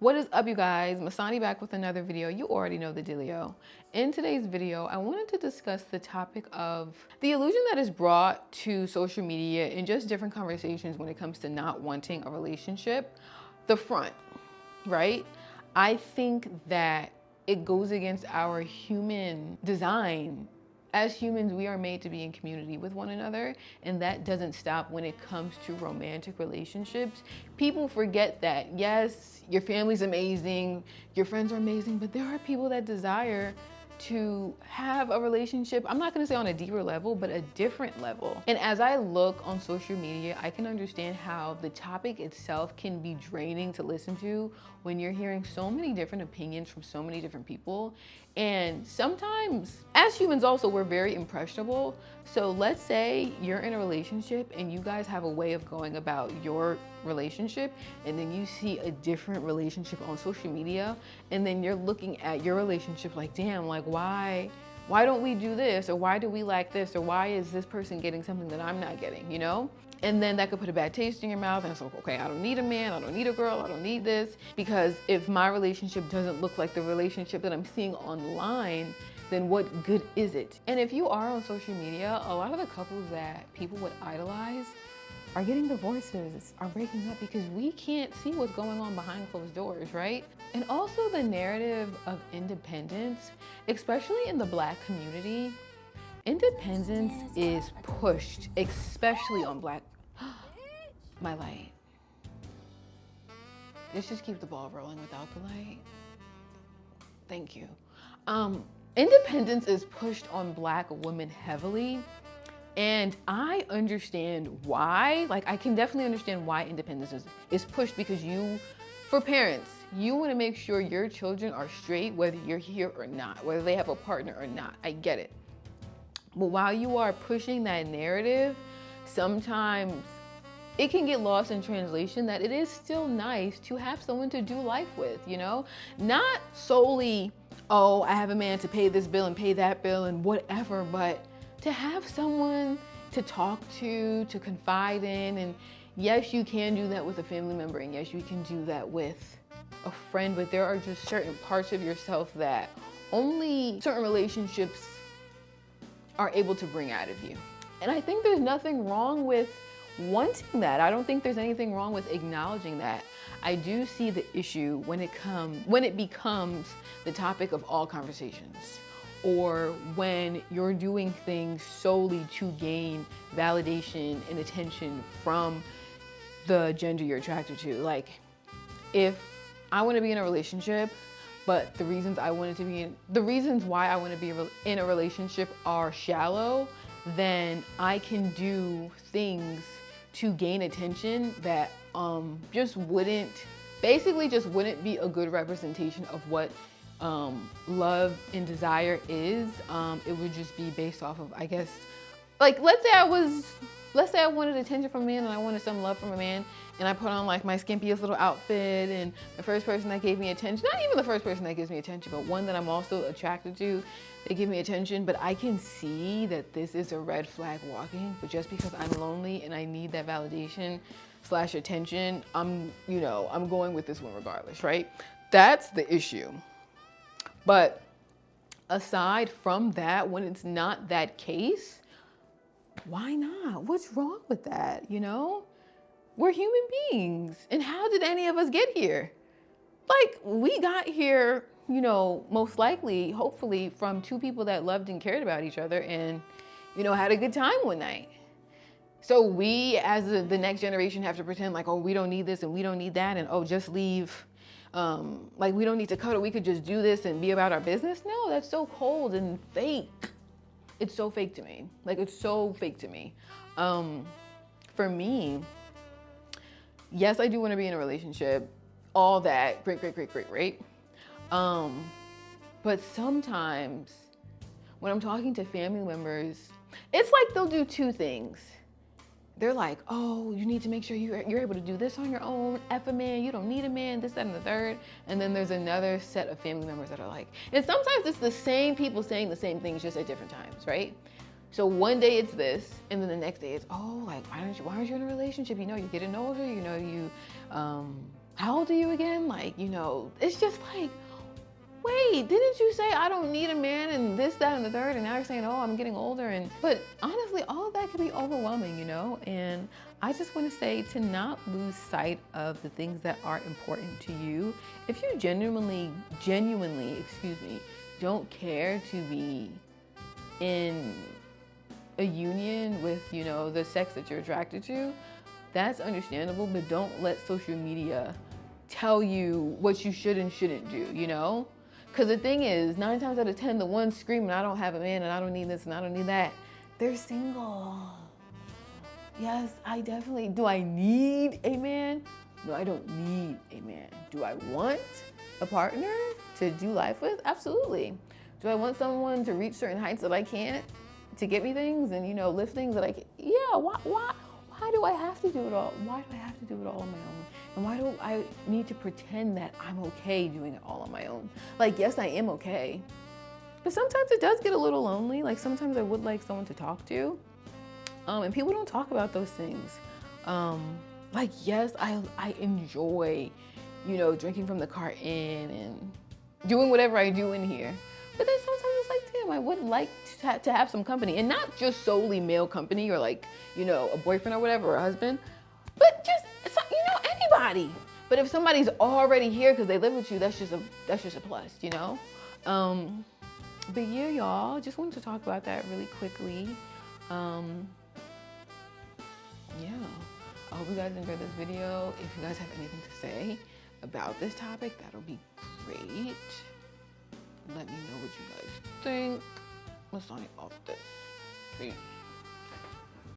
What is up, you guys? MASANi back with another video. You already know the dealio. In today's video, I wanted to discuss the topic of the illusion that is brought to social media and just different conversations when it comes to not wanting a relationship. The front, right? I think that it goes against our human design. As humans, we are made to be in community with one another, and that doesn't stop when it comes to romantic relationships. People forget that, yes, your family's amazing, your friends are amazing, but there are people that desire to have a relationship, I'm not gonna say on a deeper level, but a different level. And as I look on social media, I can understand how the topic itself can be draining to listen to when you're hearing so many different opinions from so many different people. And sometimes, as humans also, we're very impressionable. So let's say you're in a relationship and you guys have a way of going about your relationship, and then you see a different relationship on social media, and then you're looking at your relationship like, damn, like why don't we do this? Or why do we like this? Or why is this person getting something that I'm not getting, you know? And then that could put a bad taste in your mouth, and it's like, okay, I don't need a man, I don't need a girl, I don't need this, because if my relationship doesn't look like the relationship that I'm seeing online, then what good is it? And if you are on social media, a lot of the couples that people would idolize are getting divorces, are breaking up, because we can't see what's going on behind closed doors, right? And also the narrative of independence, especially in the Black community, independence is pushed, especially on Black. My light. Let's just keep the ball rolling without the light. Thank you. Independence is pushed on Black women heavily. And I understand why. Like, I can definitely understand why independence is pushed, because for parents, you want to make sure your children are straight, whether you're here or not, whether they have a partner or not. I get it. But while you are pushing that narrative, sometimes it can get lost in translation that it is still nice to have someone to do life with, you know? Not solely, oh, I have a man to pay this bill and pay that bill and whatever, but to have someone to talk to confide in. And yes, you can do that with a family member, and yes, you can do that with a friend, but there are just certain parts of yourself that only certain relationships are able to bring out of you. And I think there's nothing wrong with wanting that. I don't think there's anything wrong with acknowledging that. I do see the issue when it becomes the topic of all conversations, or when you're doing things solely to gain validation and attention from the gender you're attracted to. Like, if I want to be in a relationship, but the reasons why I want to be in a relationship are shallow, then I can do things to gain attention that just wouldn't be a good representation of what love and desire is. It would just be based off of, I guess, like, let's say I wanted attention from a man and I wanted some love from a man, and I put on like my skimpiest little outfit, and the first person that gave me attention, not even the first person that gives me attention, but one that I'm also attracted to, they give me attention, but I can see that this is a red flag walking. But just because I'm lonely and I need that validation / attention, I'm going with this one regardless, right? That's the issue. But aside from that, when it's not that case, why not? What's wrong with that, you know? We're human beings. And how did any of us get here? Like, we got here, most likely, hopefully, from two people that loved and cared about each other and, had a good time one night. So we, as the next generation, have to pretend like, oh, we don't need this and we don't need that, and oh, just leave. Like, we don't need to cuddle, we could just do this and be about our business. No, that's so cold and fake. It's so fake to me. Like, it's so fake to me. For me, yes, I do want to be in a relationship, all that, great, right? But sometimes when I'm talking to family members, it's like they'll do two things. They're like, oh, you need to make sure you're able to do this on your own. F a man, you don't need a man, this, that, and the third. And then there's another set of family members that are like, and sometimes it's the same people saying the same things just at different times, right? So one day it's this, and then the next day it's, oh, like, why aren't you in a relationship? You're getting older, how old are you again? Like, you know, it's just like, wait, didn't you say I don't need a man and this, that, and the third? And now you're saying, oh, I'm getting older. But honestly, all of that can be overwhelming, you know? And I just want to say to not lose sight of the things that are important to you. If you genuinely, don't care to be in a union with, you know, the sex that you're attracted to, that's understandable, but don't let social media tell you what you should and shouldn't do, you know? Because the thing is, 9 times out of 10, the ones screaming, I don't have a man and I don't need this and I don't need that, they're single. Yes, I definitely, do I need a man? No, I don't need a man. Do I want a partner to do life with? Absolutely. Do I want someone to reach certain heights that I can't, to get me things and, you know, lift things that I can't? Yeah, why do I have to do it all? Why do I have to do it all on my own? And why do I need to pretend that I'm okay doing it all on my own? Like, yes, I am okay. But sometimes it does get a little lonely. Like, sometimes I would like someone to talk to. And people don't talk about those things. Like, yes, I enjoy, you know, drinking from the carton and doing whatever I do in here. But then sometimes it's like, damn, I would like to have some company. And not just solely male company or like, you know, a boyfriend or whatever, or a husband. But just, you know, anybody. But if somebody's already here because they live with you, that's just a plus, you know? But yeah, y'all, just wanted to talk about that really quickly. Yeah, I hope you guys enjoyed this video. If you guys have anything to say about this topic, that'll be great. Let me know what you guys think. Let's sign off this. Peace.